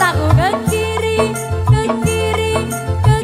dan ke kiri, ke kiri, ke kiri, ke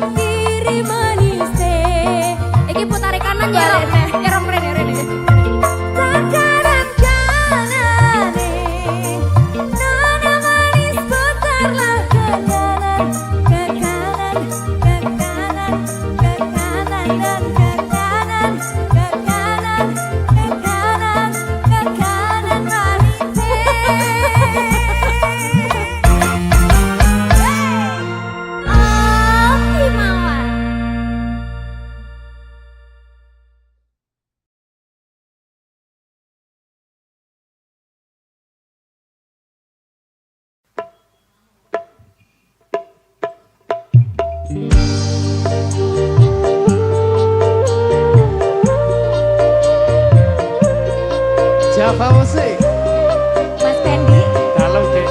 Java Musik. Mas Pendi. Kalau dek.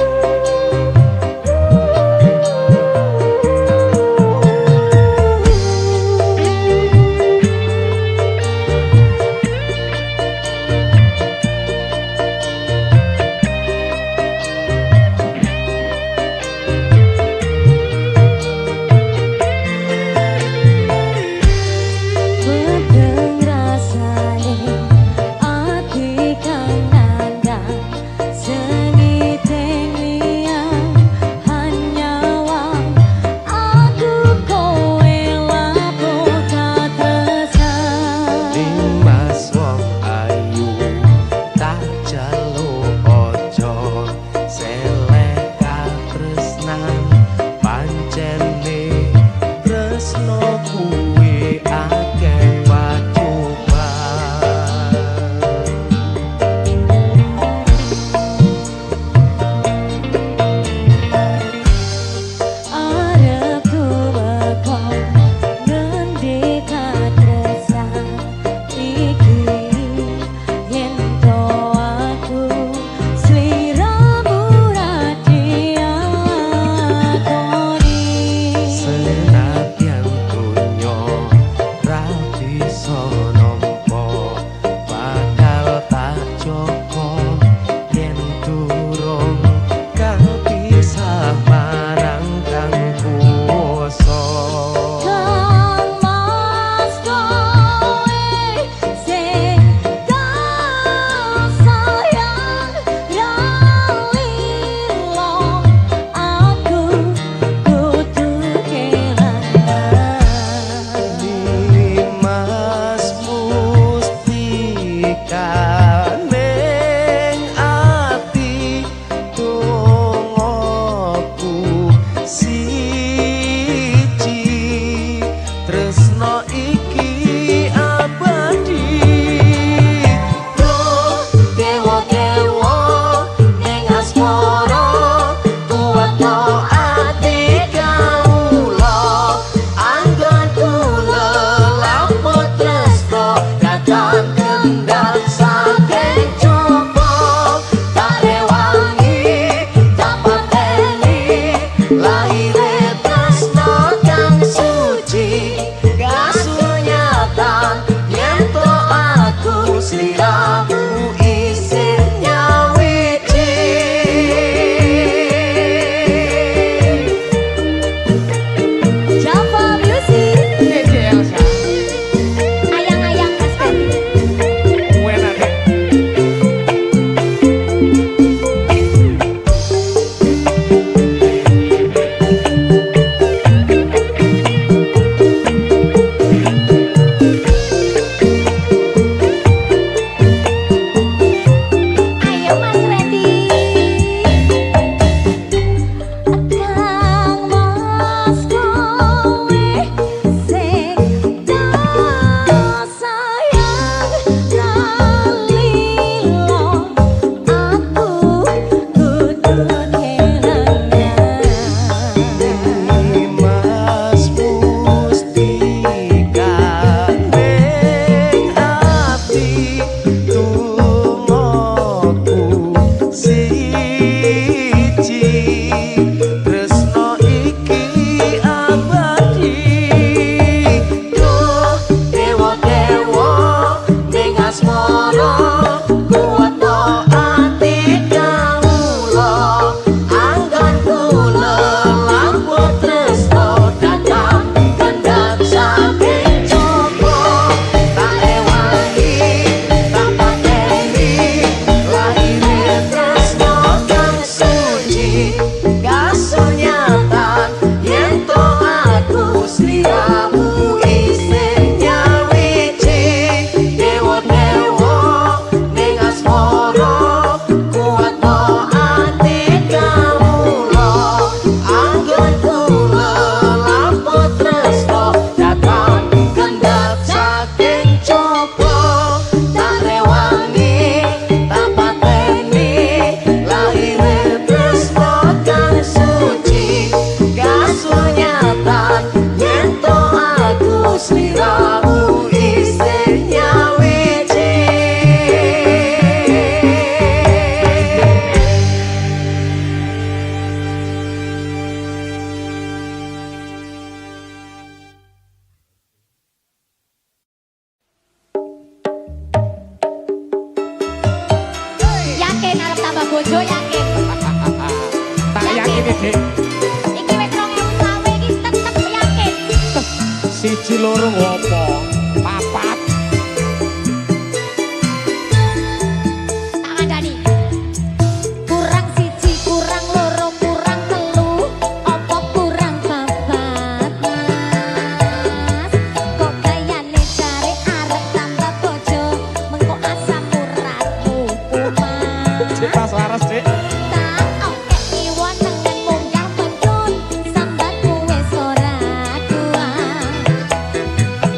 Bedeng rasane ati kang nandang seni tenglian hanyawang aku kowe lapo tak tresnan Limas wong ayu tak jaluk ojo selek katresnan pancene tresno kuwi akeh pacoban. arep tumeka ngendi katresnan iki yen to aku sliramu ra diakoni Senadyan donya Dik. Iki wis 2020 iki tetep yakin. Siji loro ngopo? Papat. Tak kandhani. Kurang siji, kurang loro, kurang telu, apa kurang papat, Mas? Kok kayane jare arep tambah bojo, mengko asam uratmu kumat. Dik pas waras, Dik. Tak oke iwon nengen munggah mencun, sambatmu wis ora kuat.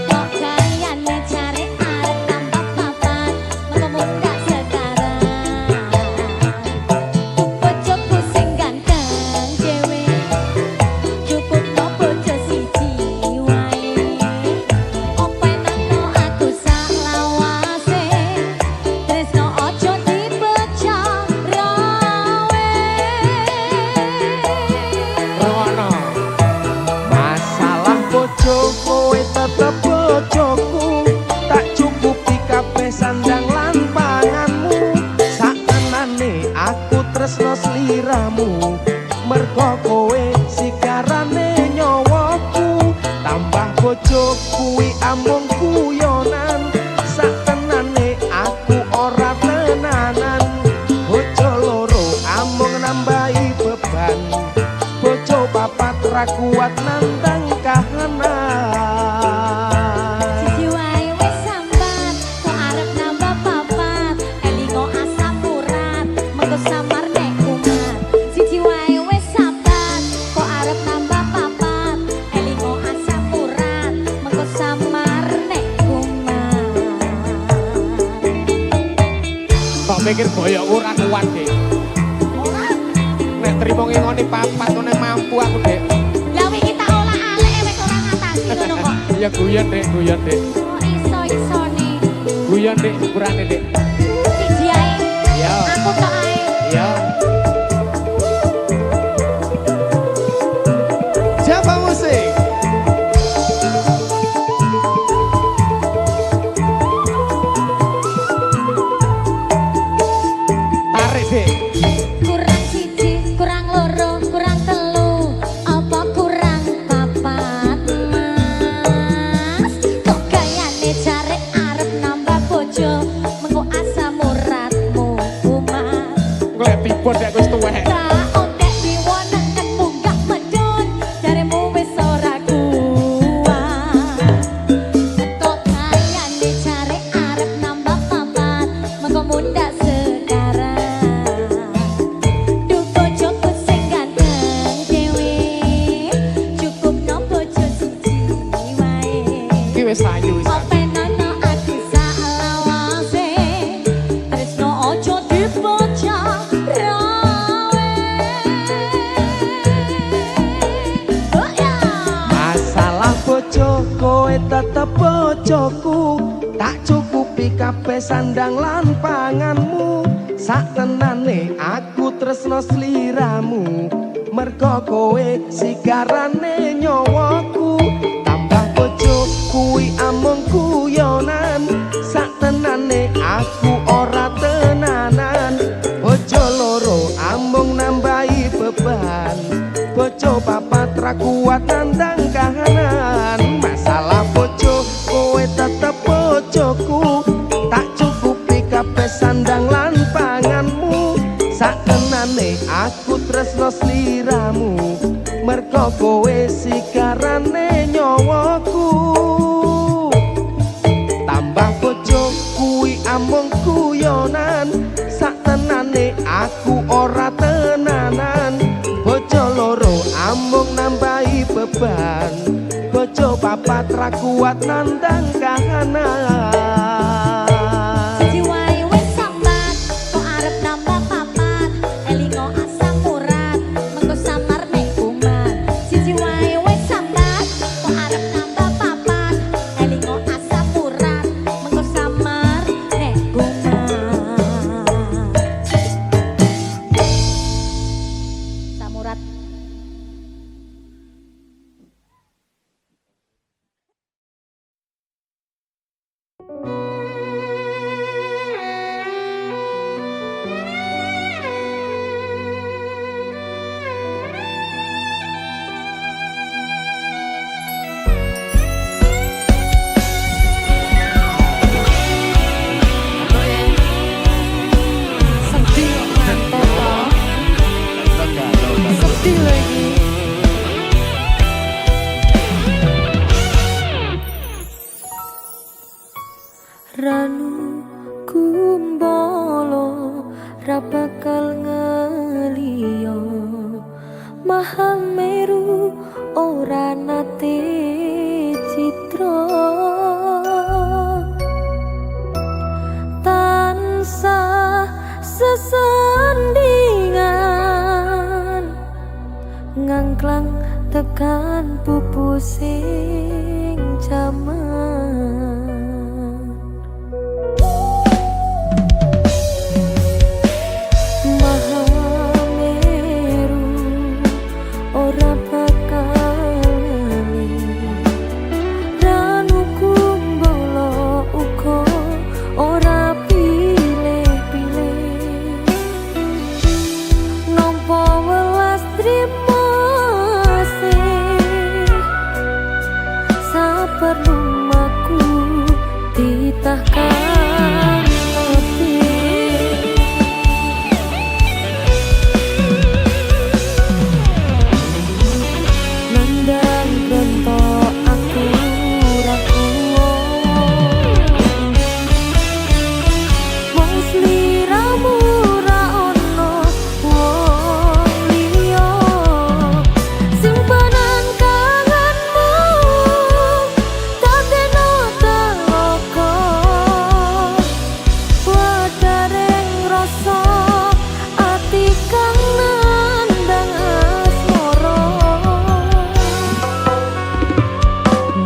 Kok kayane jare arep tambah papat, mengko munggah sekarang. Bojoku sing ganteng dhewe, cukup no bojo siji wae. Openano aku sak lawase, tresno ojo dipecah rawe. Rono. Masalah bojo kowe tetep bojoku. Tak cukupi kabeh sandang lan panganmu. Sakenane aku tresno sliramu. Mergo kowe sigarane nyawaku. Tambah bojo kuwi amung guyonan. Sakenane aku ora tenanan. Bojo loro amung nambahi beban. Bojo papat ra kuat nandang kahanan. Siji wae wis sambat, kok arep nambah papat, elingo asam urat, mengko samar nek kumat. Siji wae wis sambat, kok arep nambah papat, elingo asam urat, mengko samar nek kumat. Kok mikir boyok ora kuat, Dik. Ora, Nek trimo ngingoni papat ngene mampu aku, Dik. lah wingi tak olah alek wis ora ngatasi ngono kok. Ya guyon, Dik, guyon, Dik. Oh iso-isone. Guyon, Dik, ukurane, Dik. Siji ae. Ya. Aku tok ae. Ya. Siapa musik? Tarik, Dik. Kurang siji, kurang loro, kurang telu, apa kurang papat, Mas? Kok gayane jare arep nambah bojo, mengko asam uratmu kumat. Golek tiba nek wis tuwek. Tak otek diwoneken munggah medun, jaremu wis ora kuat. Kok gayane jare arep nambah papat, mengko mundak sekarang. Duh bojoku sing ganteng dhewe, cukup no bojo siji wae. Iki wis ayu wis. Openano aku sak lawase, tresno ojo dipecah rawe. Oh ya. Masalah bojo kowe tetep bojoku. Tak cukupi kabeh sandang lan panganmu. Satenane aku tresno sliramu. Mergo kowe sigarane nyawaku. Tambah bojo kuwi amung guyonan. Satenane aku ora tenanan. Bojo loro amung nambahi beban. Bojo papat ra kuat nandang kahanan. Masalah bojo kowe tetep bojoku. Tak cukupi kabeh sandang lan panganmu. Sakenane aku tresno sliramu. Mergo kowe sigarane nyawaku. Tambah bojo kuwi amung guyonan. Satenane aku ora tenanan. Bojo loro amung nambahi beban. Bojo papat ra kuat nandang kahanan. Siji wae wis sambat, kok arep nambah papat, elingo asam urat, mengko samar nek kumat. Siji wae wis sambat, kok arep nambah papat, elingo asam urat, mengko samar nek kumat. Samurat. Mahameru ora nate citra tansah sesandingan ngangklang tekan pupusing jaman Mahameru ora bakal ranu kumbolo uga ora pilih-pilih nampa welas trimo saperlu maku ditahkan nandang gento aku rakuwo mung sliramu ra ono wong liya simpenan kangenmu tateno teloko wadareng rasa ati kang nandang asmara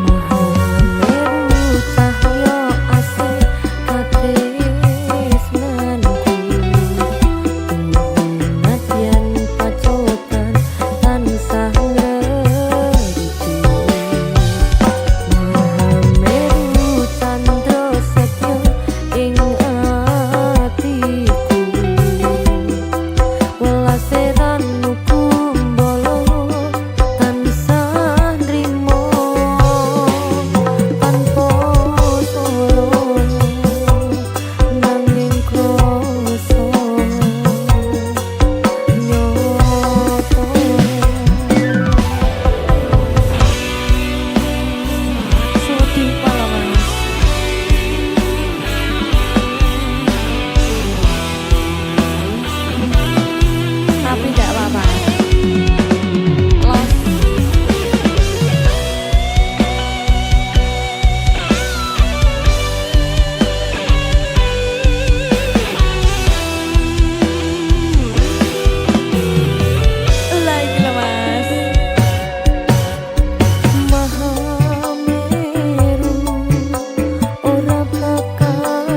Mahameru cahya asih katresnanku nadyan pacoban tansah ngrerucu Mahameru candra setya ing atiku welase ranu kumbolo tansah nrimo tanpa solo nanging krasa nyoto Sudi Palawan tapi tidak apa-apa los lagi lah mas Mahameru ora bakal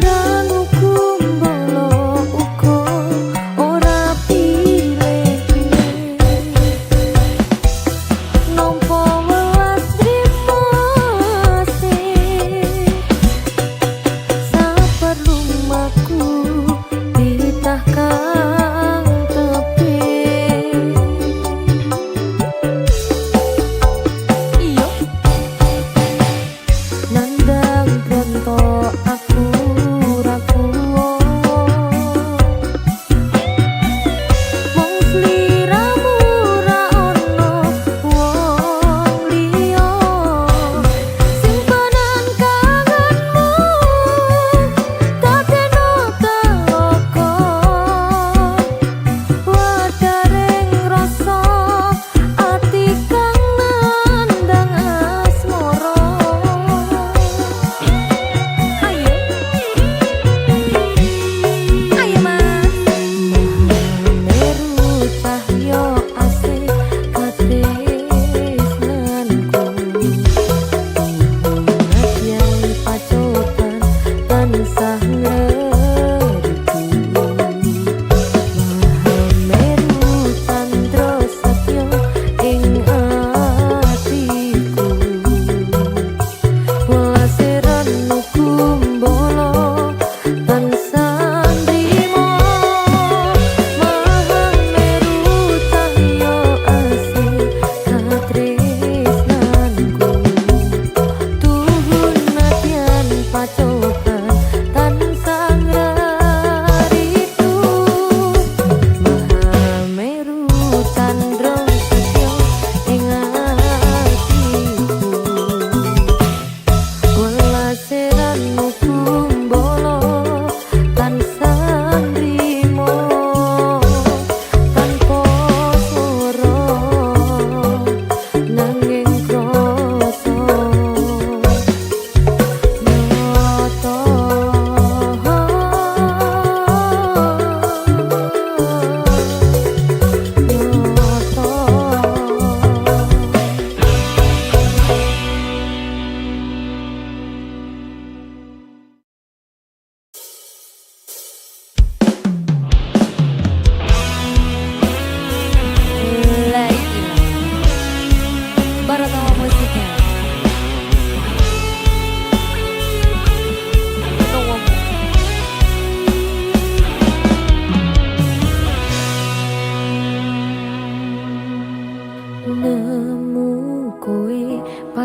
ranu kumbolo uga ora pilih-pilih nampa welas trimo saperlu maku ditahkan tebih iyo nandang gento aku rakuwo mung sliramu ra ono wong liya simpenan kangenmu tateno teloko wadareng rasa ati kang nandang asmara ayo ayo mas Mahameru cahya asih katresnanku nadyan pacoban tansah ngrerucu Mahameru candra setya ing atiku welase ranu kumbolo tansah nrimo Mahameru cahya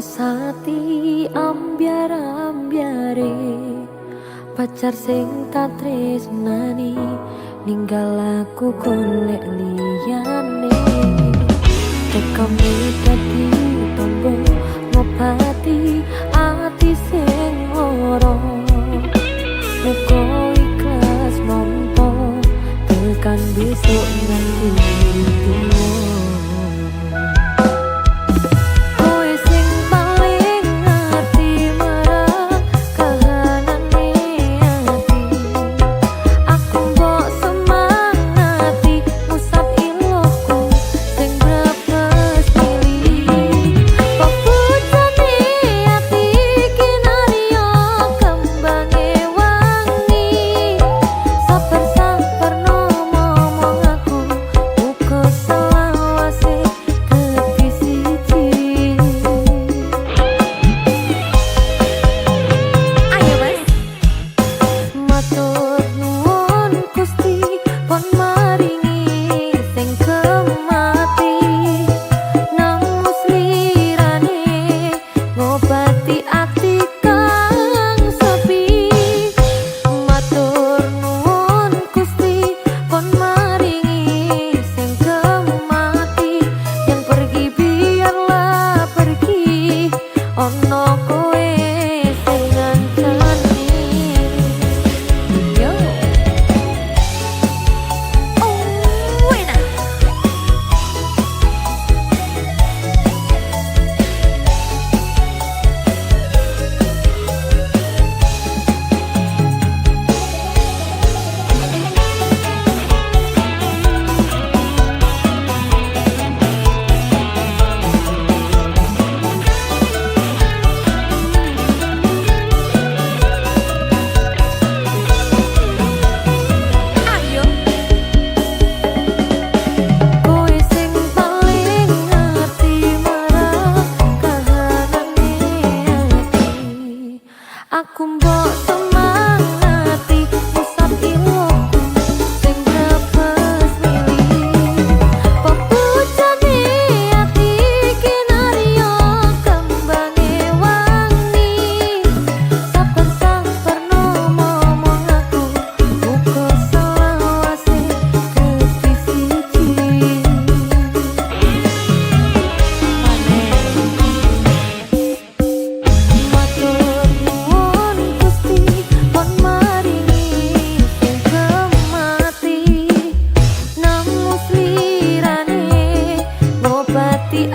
puas hati ambiar-ambiare pacar sing tak tresnani ninggal aku golek liyane tekame dadi tombo ngobati ati sing lara muga ikhlas nampa tekan besok nanti aku mbok semangati pusat ilmuku sing brebes milih pepujane ati kinarya kembange wangi saper-saper ngomong aku muga selawase kedhi siji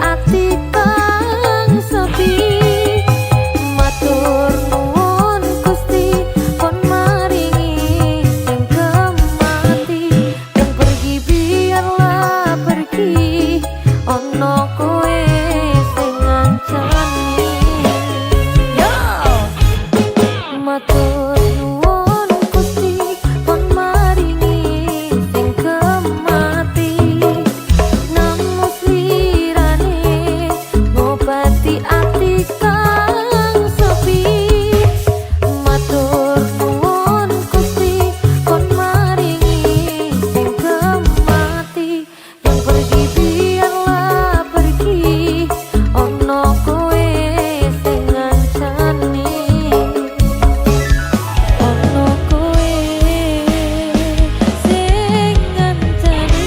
ati kang sepi matur nuwun Gusti kon maringi sing kemati yang pergi biarlah pergi ono kowe sing ngancani yo matur nuwun Gusti kon maringi sing kemati nang ngobati ati kang sepi matur nuwun Gusti kon maringi sing kemati yang pergi biarlah pergi ono kowe sing ngancani ono kowe sing ngancani.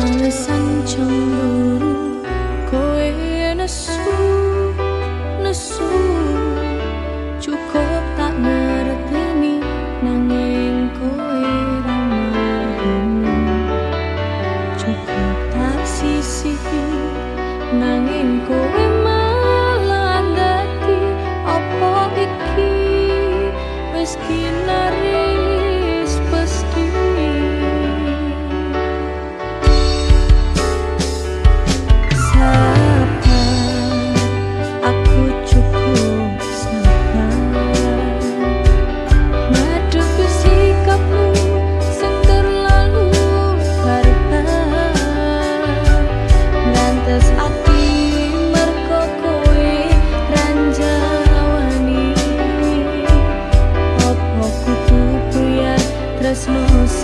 Alasan cemburu kowe nesu nesu cukup tak ngerteni nanging kowe ra mau cukup tak sisihi nanging kowe malah dadi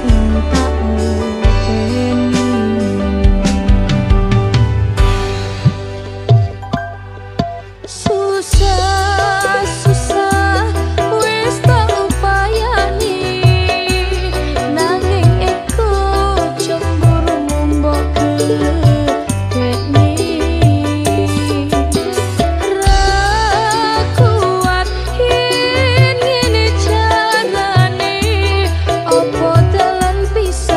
sing tak openi. Susah wis tak upayani, nanging eko cemburu mbok gedeni. Ra kuat yen ngene carane, opo dalan bisa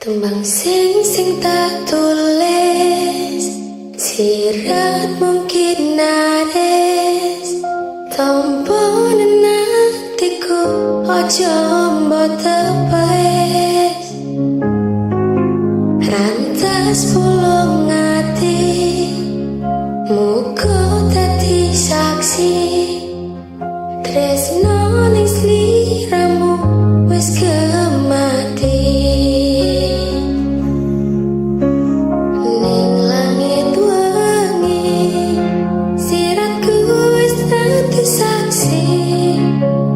Tembang sing tak tulis, sirat mungkin nares, tompo nenatiku ojo mbok tepes. Rantas pulung ati, muga dadi saksi, tresno ning sliramu wis kemati. Ning langit wengi, siratku wis dadi saksi.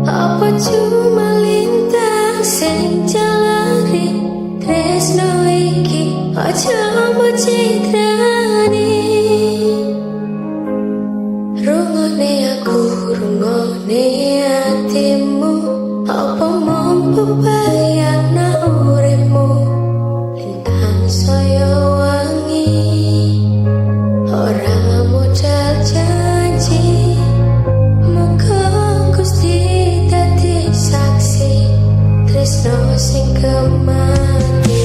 Apa cuma lintang sing jalari, tresno iki aja mbok citrani. Rungone aku, rungone hatimu, apa mampu bayangna uripmu. Lintang saya wangi, ora modal janji, muga Gusti dadi saksi, tresno sing kemati.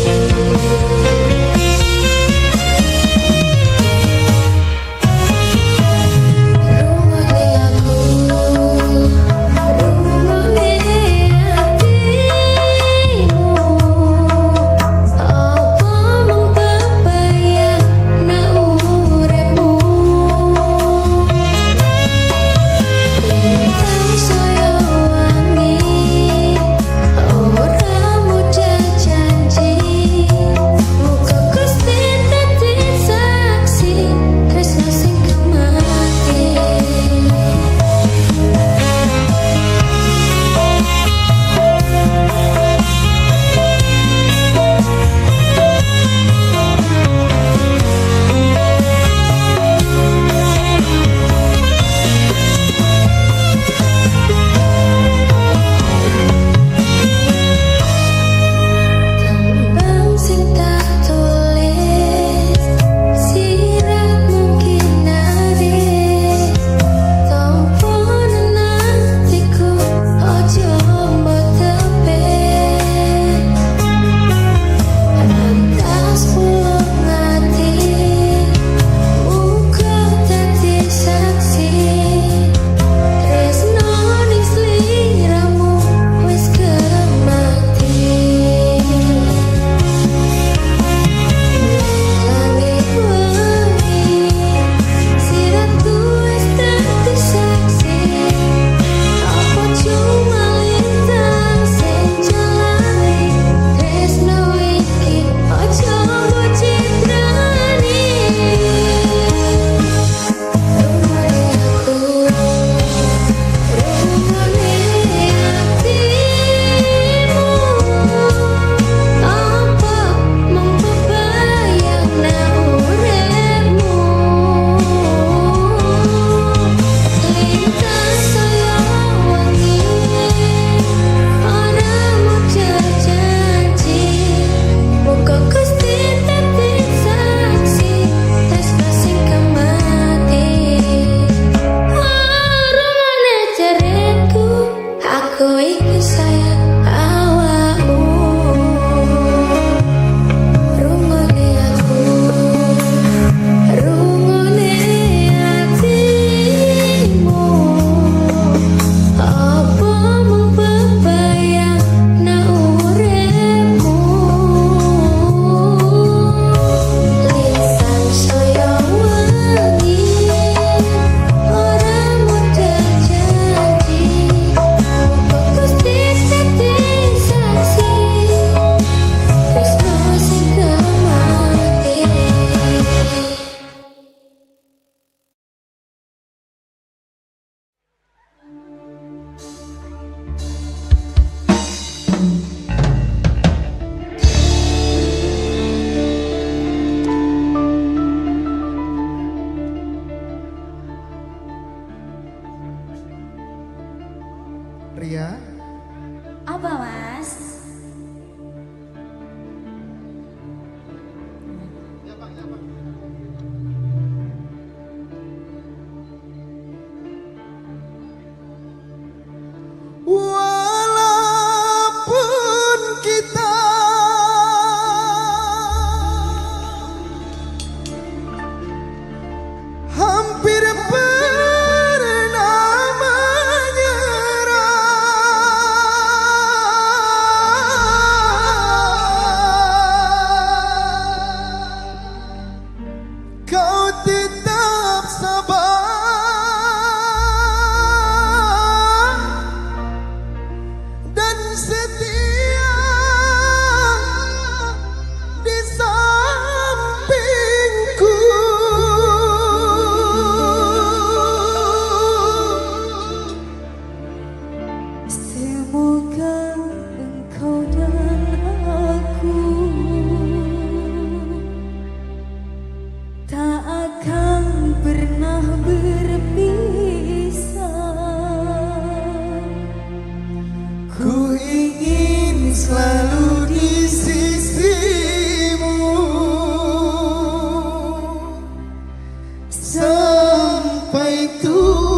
Ria, Apa mas? walaupun kita selalu di sisimu sampai tua.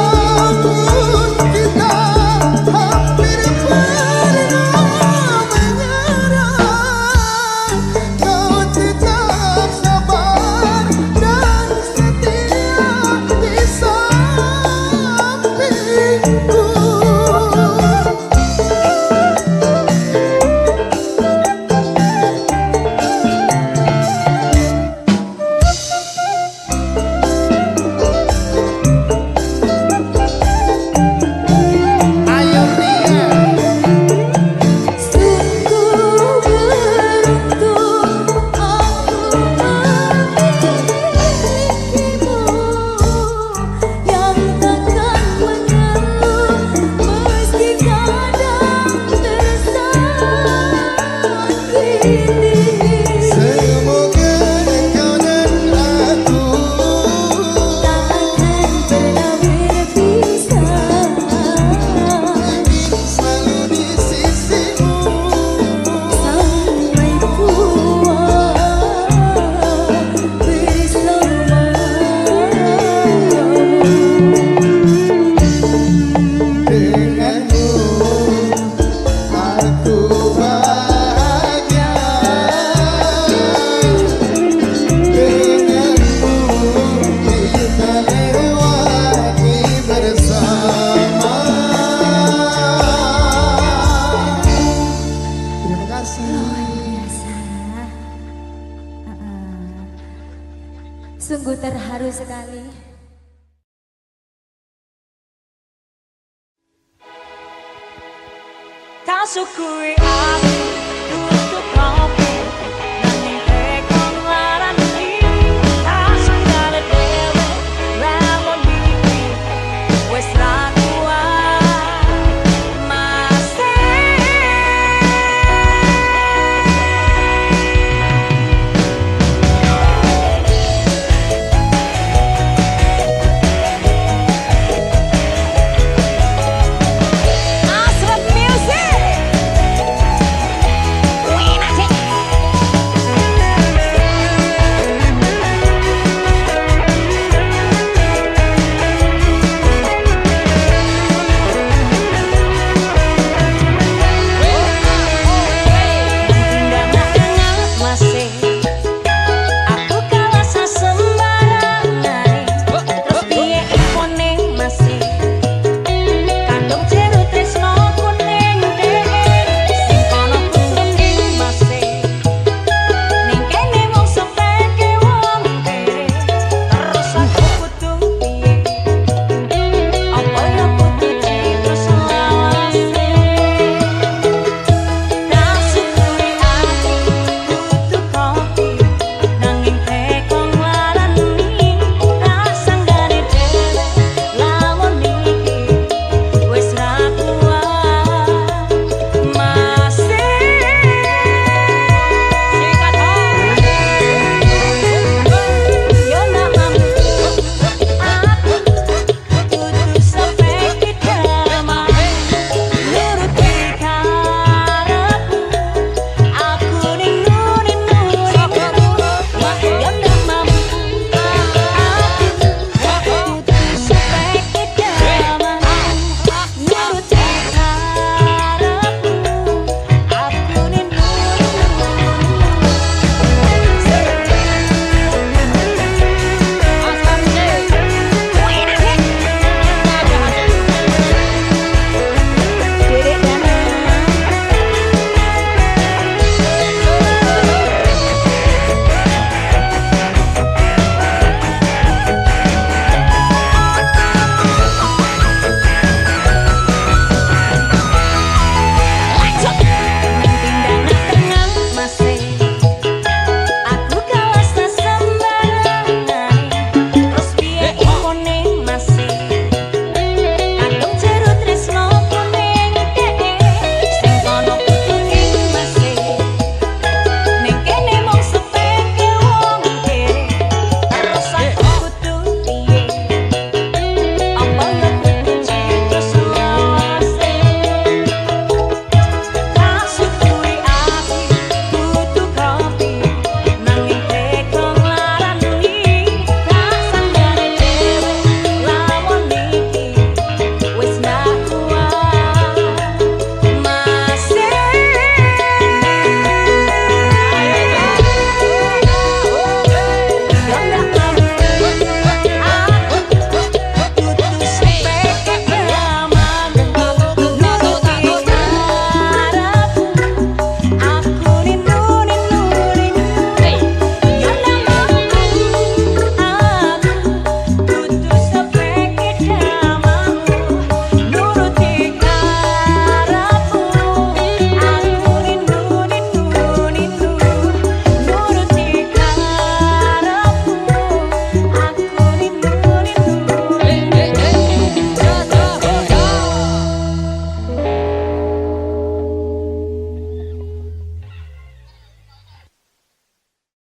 Walaupun kita hampir pernah menyerah, kau tetap sabar dan setia di sampingku. Ayo Ria. Sungguh beruntung aku memilikimu yang takkan mengeluh meski kadang tersakiti. Semoga engkau dan aku Tak akan pernah berpisah. ingin selalu di sisimu. Sampai puas bersamamu. Denganmu aku bahagia. Denganmu kita lewati bersama. Terima kasih. Sungguh terharu sekali. Tak syukuri